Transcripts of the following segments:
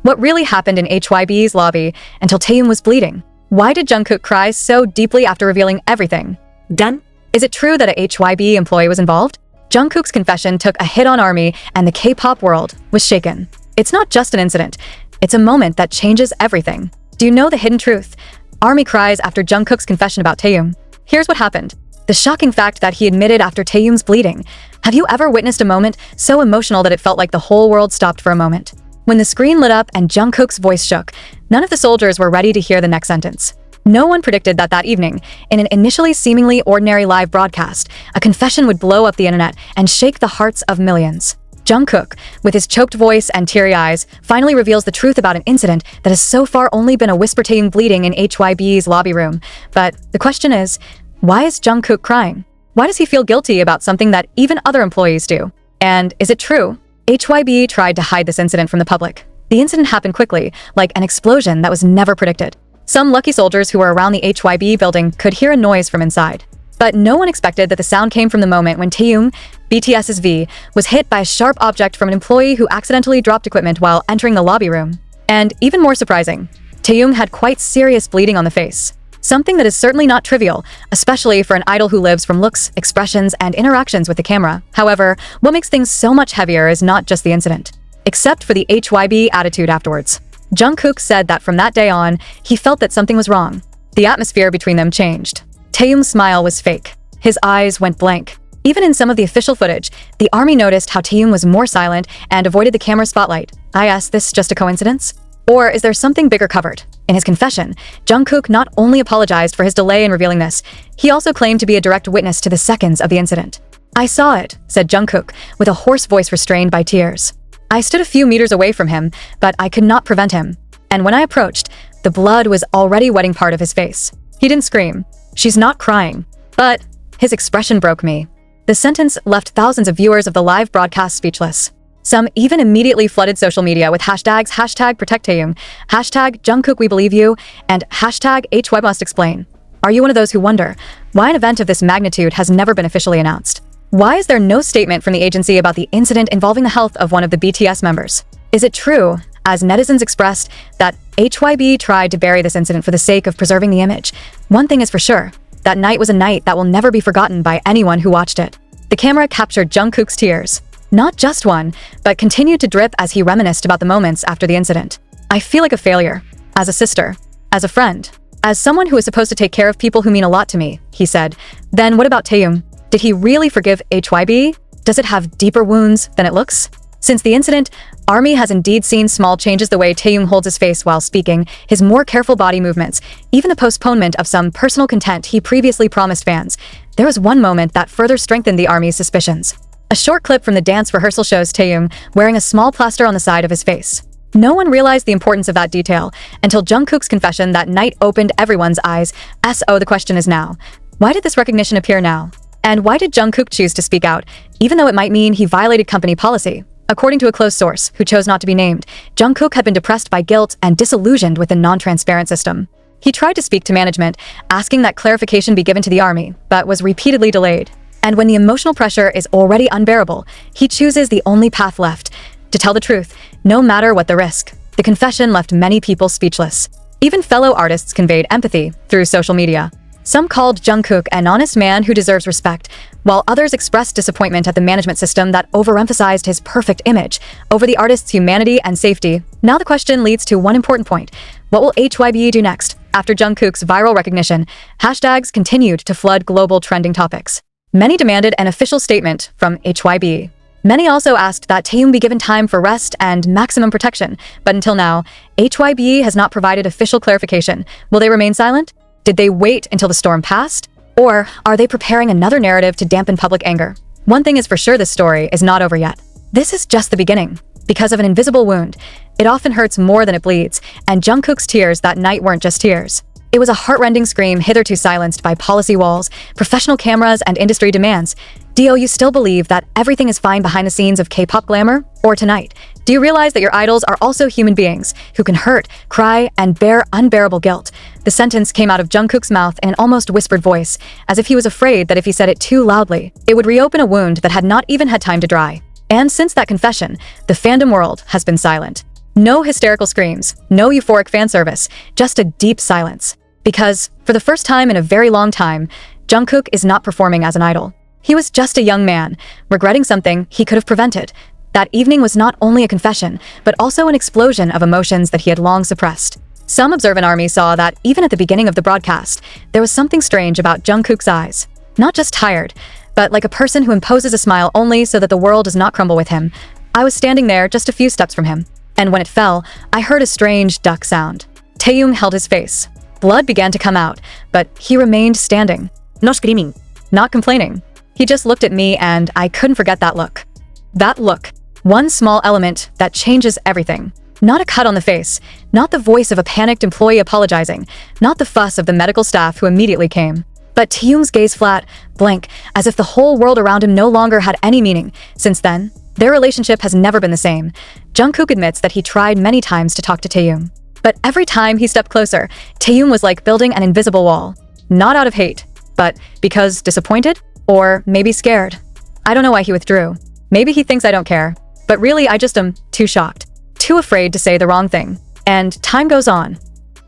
What really happened in HYBE's lobby until Taehyung was bleeding? Why did Jungkook cry so deeply after revealing everything? Done? Is it true that a HYBE employee was involved? Jungkook's confession took a hit on ARMY, and the K-pop world was shaken. It's not just an incident. It's a moment that changes everything. Do you know the hidden truth? ARMY cries after Jungkook's confession about Taehyung. Here's what happened. The shocking fact that he admitted after Taehyung's bleeding. Have you ever witnessed a moment so emotional that it felt like the whole world stopped for a moment? When the screen lit up and Jungkook's voice shook, none of the soldiers were ready to hear the next sentence. No one predicted that evening, in an initially seemingly ordinary live broadcast, a confession would blow up the internet and shake the hearts of millions. Jungkook, with his choked voice and teary eyes, finally reveals the truth about an incident that has so far only been a whisper Taehyung bleeding in HYBE's lobby room. But the question is, why is Jungkook crying? Why does he feel guilty about something that even other employees do? And is it true? HYBE tried to hide this incident from the public. The incident happened quickly, like an explosion that was never predicted. Some lucky soldiers who were around the HYBE building could hear a noise from inside. But no one expected that the sound came from the moment when Taehyung, BTS's V, was hit by a sharp object from an employee who accidentally dropped equipment while entering the lobby room. And even more surprising, Taehyung had quite serious bleeding on the face. Something that is certainly not trivial, especially for an idol who lives from looks, expressions, and interactions with the camera. However, what makes things so much heavier is not just the incident, except for the HYBE attitude afterwards. Jungkook said that from that day on, he felt that something was wrong. The atmosphere between them changed. Taehyung's smile was fake. His eyes went blank. Even in some of the official footage, the ARMY noticed how Taehyung was more silent and avoided the camera spotlight. Is this just a coincidence? Or is there something bigger covered? In his confession, Jungkook not only apologized for his delay in revealing this, he also claimed to be a direct witness to the seconds of the incident. "I saw it," said Jungkook, with a hoarse voice restrained by tears. "I stood a few meters away from him, but I could not prevent him. And when I approached, the blood was already wetting part of his face." He didn't scream. "She's not crying." But his expression broke me. The sentence left thousands of viewers of the live broadcast speechless. Some even immediately flooded social media with hashtags #ProtectTaehyung, #JungkookWeBelieveYou, and #HYBEMustExplain. Are you one of those who wonder why an event of this magnitude has never been officially announced? Why is there no statement from the agency about the incident involving the health of one of the BTS members? Is it true, as netizens expressed, that HYBE tried to bury this incident for the sake of preserving the image? One thing is for sure, that night was a night that will never be forgotten by anyone who watched it. The camera captured Jungkook's tears. Not just one, but continued to drip as he reminisced about the moments after the incident. "I feel like a failure. As a sister. As a friend. As someone who is supposed to take care of people who mean a lot to me," he said. Then what about Taehyung? Did he really forgive HYBE? Does it have deeper wounds than it looks? Since the incident, ARMY has indeed seen small changes: the way Taehyung holds his face while speaking, his more careful body movements, even the postponement of some personal content he previously promised fans. There was one moment that further strengthened the ARMY's suspicions. A short clip from the dance rehearsal shows Taehyung wearing a small plaster on the side of his face. No one realized the importance of that detail until Jungkook's confession that night opened everyone's eyes. So the question is now, why did this recognition appear now? And why did Jungkook choose to speak out, even though it might mean he violated company policy? According to a close source, who chose not to be named, Jungkook had been depressed by guilt and disillusioned with the non-transparent system. He tried to speak to management, asking that clarification be given to the ARMY, but was repeatedly delayed. And when the emotional pressure is already unbearable, he chooses the only path left: to tell the truth, no matter what the risk. The confession left many people speechless. Even fellow artists conveyed empathy through social media. Some called Jungkook an honest man who deserves respect, while others expressed disappointment at the management system that overemphasized his perfect image over the artist's humanity and safety. Now the question leads to one important point. What will HYBE do next? After Jungkook's viral recognition, hashtags continued to flood global trending topics. Many demanded an official statement from HYBE. Many also asked that Taehyung be given time for rest and maximum protection, but until now, HYBE has not provided official clarification. Will they remain silent? Did they wait until the storm passed? Or are they preparing another narrative to dampen public anger? One thing is for sure: this story is not over yet. This is just the beginning. Because of an invisible wound, it often hurts more than it bleeds, and Jungkook's tears that night weren't just tears. It was a heart-rending scream hitherto silenced by policy walls, professional cameras, and industry demands. Do you still believe that everything is fine behind the scenes of K-pop glamour? Or tonight, do you realize that your idols are also human beings who can hurt, cry, and bear unbearable guilt? The sentence came out of Jungkook's mouth in an almost whispered voice, as if he was afraid that if he said it too loudly, it would reopen a wound that had not even had time to dry. And since that confession, the fandom world has been silent. No hysterical screams, no euphoric fan service, just a deep silence. Because, for the first time in a very long time, Jungkook is not performing as an idol. He was just a young man, regretting something he could have prevented. That evening was not only a confession, but also an explosion of emotions that he had long suppressed. Some observant ARMY saw that, even at the beginning of the broadcast, there was something strange about Jungkook's eyes. Not just tired, but like a person who imposes a smile only so that the world does not crumble with him. I was standing there just a few steps from him, and when it fell, I heard a strange duck sound. Taehyung held his face. Blood began to come out, but he remained standing. No screaming. Not complaining. He just looked at me, and I couldn't forget that look. That look. One small element that changes everything. Not a cut on the face, not the voice of a panicked employee apologizing, not the fuss of the medical staff who immediately came. But Taehyung's gaze flat, blank, as if the whole world around him no longer had any meaning. Since then, their relationship has never been the same. Jungkook admits that he tried many times to talk to Taehyung. But every time he stepped closer, Taehyung was like building an invisible wall. Not out of hate, but because disappointed? Or maybe scared. I don't know why he withdrew. Maybe he thinks I don't care. But really, I just am too shocked. Too afraid to say the wrong thing. And time goes on.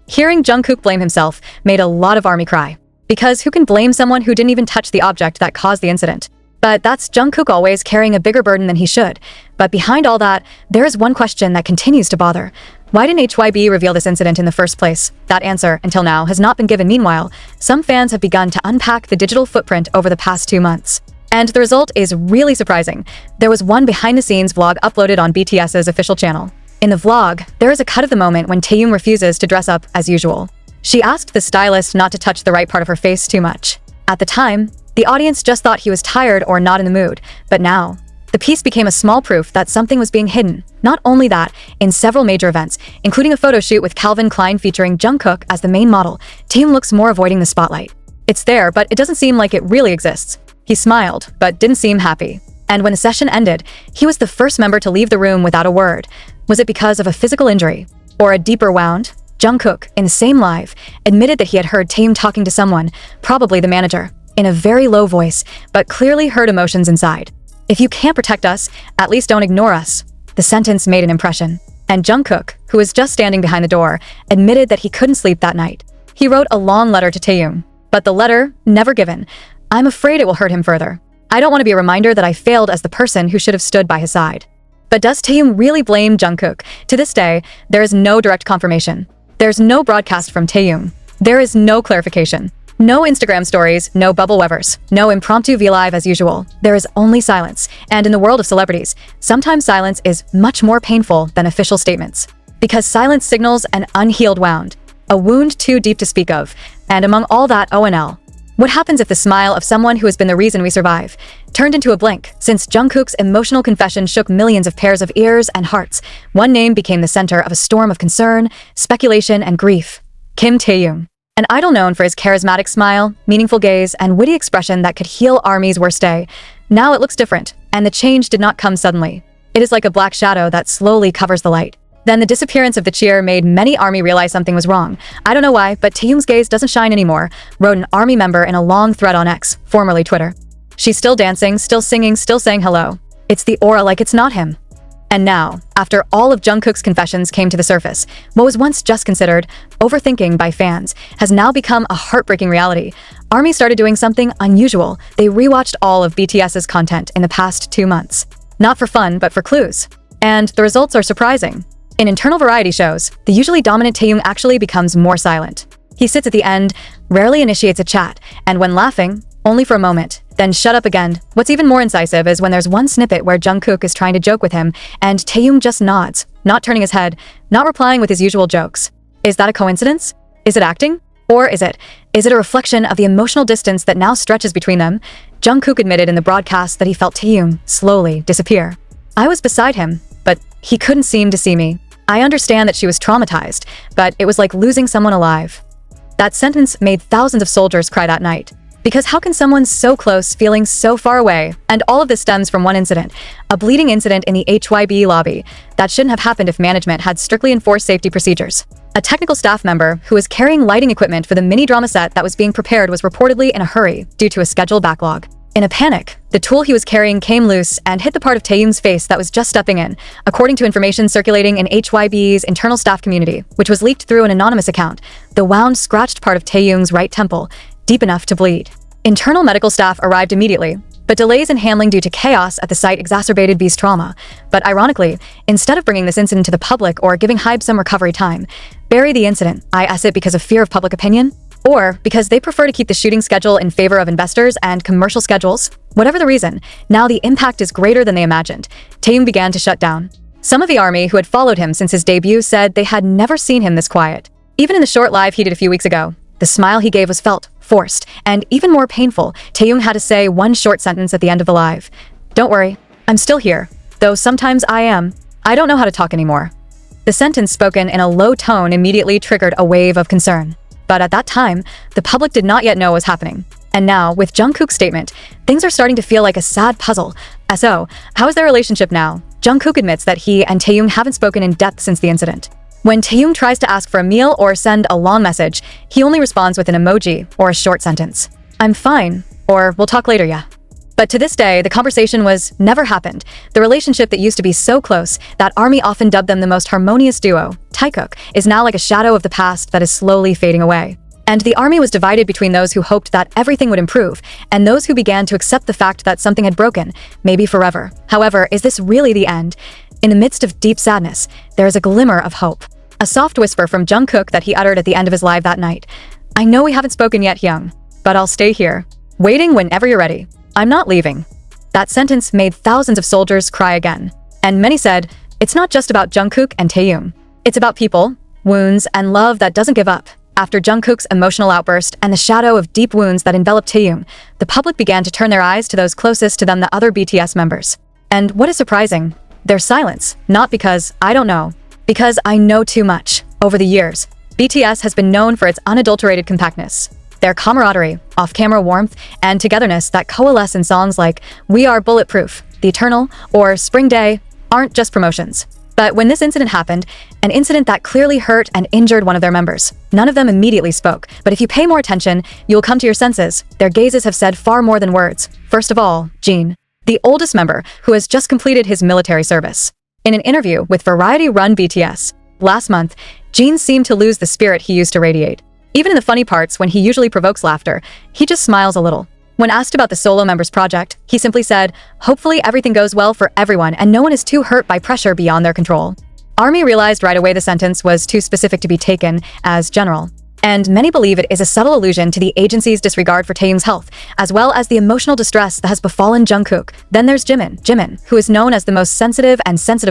Hearing Jungkook blame himself made a lot of ARMY cry. Because who can blame someone who didn't even touch the object that caused the incident? But that's Jungkook always carrying a bigger burden than he should. But behind all that, there is one question that continues to bother. Why didn't HYBE reveal this incident in the first place? That answer, until now, has not been given. Meanwhile, some fans have begun to unpack the digital footprint over the past 2 months. And the result is really surprising. There was one behind-the-scenes vlog uploaded on BTS's official channel. In the vlog, there is a cut of the moment when Taehyung refuses to dress up as usual. She asked the stylist not to touch the right part of her face too much. At the time, the audience just thought he was tired or not in the mood, but now, the piece became a small proof that something was being hidden. Not only that, in several major events, including a photo shoot with Calvin Klein featuring Jungkook as the main model, Taehyung looks more avoiding the spotlight. It's there, but it doesn't seem like it really exists. He smiled, but didn't seem happy. And when the session ended, he was the first member to leave the room without a word. Was it because of a physical injury? Or a deeper wound? Jungkook, in the same live, admitted that he had heard Taehyung talking to someone, probably the manager, in a very low voice, but clearly heard emotions inside. If you can't protect us, at least don't ignore us. The sentence made an impression. And Jungkook, who was just standing behind the door, admitted that he couldn't sleep that night. He wrote a long letter to Taehyung, but the letter, never given. I'm afraid it will hurt him further. I don't want to be a reminder that I failed as the person who should have stood by his side. But does Taehyung really blame Jungkook? To this day, there is no direct confirmation. There's no broadcast from Taehyung. There is no clarification. No Instagram stories, no bubble wevers, no impromptu V-Live as usual. There is only silence. And in the world of celebrities, sometimes silence is much more painful than official statements. Because silence signals an unhealed wound, a wound too deep to speak of. And among all that ONL, what happens if the smile of someone who has been the reason we survive turned into a blink? Since Jungkook's emotional confession shook millions of pairs of ears and hearts, one name became the center of a storm of concern, speculation, and grief. Kim Taehyung. An idol known for his charismatic smile, meaningful gaze, and witty expression that could heal ARMY's worst day. Now it looks different, and the change did not come suddenly. It is like a black shadow that slowly covers the light. Then the disappearance of the cheer made many ARMY realize something was wrong. I don't know why, but Taehyung's gaze doesn't shine anymore, wrote an ARMY member in a long thread on X, formerly Twitter. She's still dancing, still singing, still saying hello. It's the aura like it's not him. And now, after all of Jungkook's confessions came to the surface, what was once just considered overthinking by fans has now become a heartbreaking reality. ARMY started doing something unusual. They rewatched all of BTS's content in the past 2 months. Not for fun, but for clues. And the results are surprising. In internal variety shows, the usually dominant Taehyung actually becomes more silent. He sits at the end, rarely initiates a chat, and when laughing, only for a moment, then shut up again. What's even more incisive is when there's one snippet where Jungkook is trying to joke with him, and Taehyung just nods, not turning his head, not replying with his usual jokes. Is that a coincidence? Is it acting? Or is it a reflection of the emotional distance that now stretches between them? Jungkook admitted in the broadcast that he felt Taehyung slowly disappear. I was beside him, but he couldn't seem to see me. I understand that she was traumatized, but it was like losing someone alive. That sentence made thousands of soldiers cry that night. Because how can someone so close feeling so far away? And all of this stems from one incident, a bleeding incident in the HYBE lobby that shouldn't have happened if management had strictly enforced safety procedures. A technical staff member who was carrying lighting equipment for the mini drama set that was being prepared was reportedly in a hurry due to a schedule backlog. In a panic, the tool he was carrying came loose and hit the part of Taehyung's face that was just stepping in, according to information circulating in HYBE's internal staff community, which was leaked through an anonymous account. The wound scratched part of Taehyung's right temple, deep enough to bleed. Internal medical staff arrived immediately, but delays in handling due to chaos at the site exacerbated B's trauma. But ironically, instead of bringing this incident to the public or giving HYBE some recovery time, bury the incident, is it because of fear of public opinion? Or because they prefer to keep the shooting schedule in favor of investors and commercial schedules? Whatever the reason, now the impact is greater than they imagined. Taehyung began to shut down. Some of the army who had followed him since his debut said they had never seen him this quiet. Even in the short live he did a few weeks ago, the smile he gave was felt, forced, and even more painful. Taehyung had to say one short sentence at the end of the live. "Don't worry, I'm still here, though sometimes I am. I don't know how to talk anymore." The sentence spoken in a low tone immediately triggered a wave of concern. But at that time, the public did not yet know what was happening. And now, with Jungkook's statement, things are starting to feel like a sad puzzle. So, how is their relationship now? Jungkook admits that he and Taehyung haven't spoken in depth since the incident. When Taehyung tries to ask for a meal or send a long message, he only responds with an emoji or a short sentence. "I'm fine," or "we'll talk later, yeah." But to this day, the conversation never happened. The relationship that used to be so close that ARMY often dubbed them the most harmonious duo, Taehyung, is now like a shadow of the past that is slowly fading away. And the ARMY was divided between those who hoped that everything would improve and those who began to accept the fact that something had broken, maybe forever. However, is this really the end? In the midst of deep sadness, there is a glimmer of hope. A soft whisper from Jungkook that he uttered at the end of his live that night. "I know we haven't spoken yet, Hyung, but I'll stay here, waiting whenever you're ready. I'm not leaving." That sentence made thousands of soldiers cry again. And many said, it's not just about Jungkook and Taehyung. It's about people, wounds, and love that doesn't give up. After Jungkook's emotional outburst and the shadow of deep wounds that enveloped Taehyung, the public began to turn their eyes to those closest to them, the other BTS members. And what is surprising? Their silence. Not because I don't know, because I know too much. Over the years, BTS has been known for its unadulterated compactness. Their camaraderie, off-camera warmth, and togetherness that coalesce in songs like We Are Bulletproof, The Eternal, or Spring Day aren't just promotions. But when this incident happened, an incident that clearly hurt and injured one of their members, none of them immediately spoke. But if you pay more attention, you'll come to your senses. Their gazes have said far more than words. First of all, Jin, the oldest member who has just completed his military service. In an interview with Variety-run BTS last month, Jin seemed to lose the spirit he used to radiate. Even in the funny parts, when he usually provokes laughter, he just smiles a little. When asked about the solo members' project, he simply said, "Hopefully everything goes well for everyone and no one is too hurt by pressure beyond their control." ARMY realized right away the sentence was too specific to be taken as general. And many believe it is a subtle allusion to the agency's disregard for Taehyung's health, as well as the emotional distress that has befallen Jungkook. Then there's Jimin, who is known as the most sensitive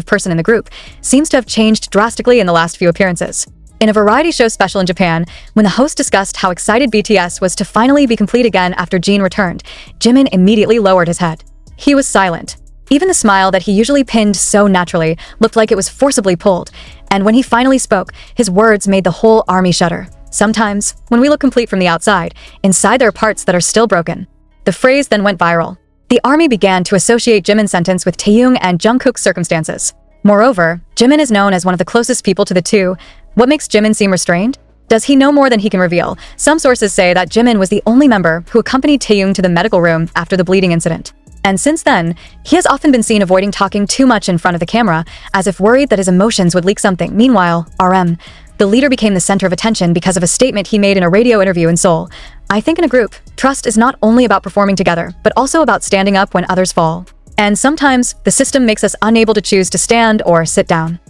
person in the group, seems to have changed drastically in the last few appearances. In a variety show special in Japan, when the host discussed how excited BTS was to finally be complete again after Jin returned, Jimin immediately lowered his head. He was silent. Even the smile that he usually pinned so naturally looked like it was forcibly pulled, and when he finally spoke, his words made the whole ARMY shudder. Sometimes, when we look complete from the outside, inside there are parts that are still broken. The phrase then went viral. The ARMY began to associate Jimin's sentence with Taehyung and Jungkook's circumstances. Moreover, Jimin is known as one of the closest people to the two. What makes Jimin seem restrained? Does he know more than he can reveal? Some sources say that Jimin was the only member who accompanied Taehyung to the medical room after the bleeding incident. And since then, he has often been seen avoiding talking too much in front of the camera, as if worried that his emotions would leak something. Meanwhile, RM, the leader, became the center of attention because of a statement he made in a radio interview in Seoul. "I think in a group, trust is not only about performing together, but also about standing up when others fall. And sometimes, the system makes us unable to choose to stand or sit down."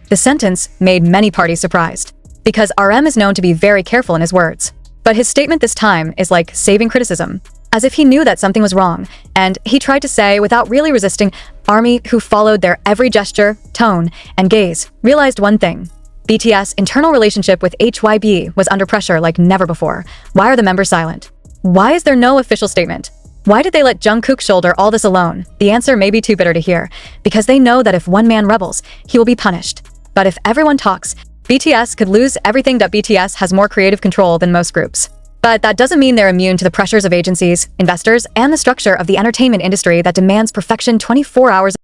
The sentence made many parties surprised, because RM is known to be very careful in his words. But his statement this time is like saving criticism, as if he knew that something was wrong, and he tried to say without really resisting. ARMY, who followed their every gesture, tone, and gaze, realized one thing. BTS' internal relationship with HYBE was under pressure like never before. Why are the members silent? Why is there no official statement? Why did they let Jungkook shoulder all this alone? The answer may be too bitter to hear, because they know that if one man rebels, he will be punished. But if everyone talks, BTS could lose everything. That BTS has more creative control than most groups. But that doesn't mean they're immune to the pressures of agencies, investors, and the structure of the entertainment industry that demands perfection 24 hours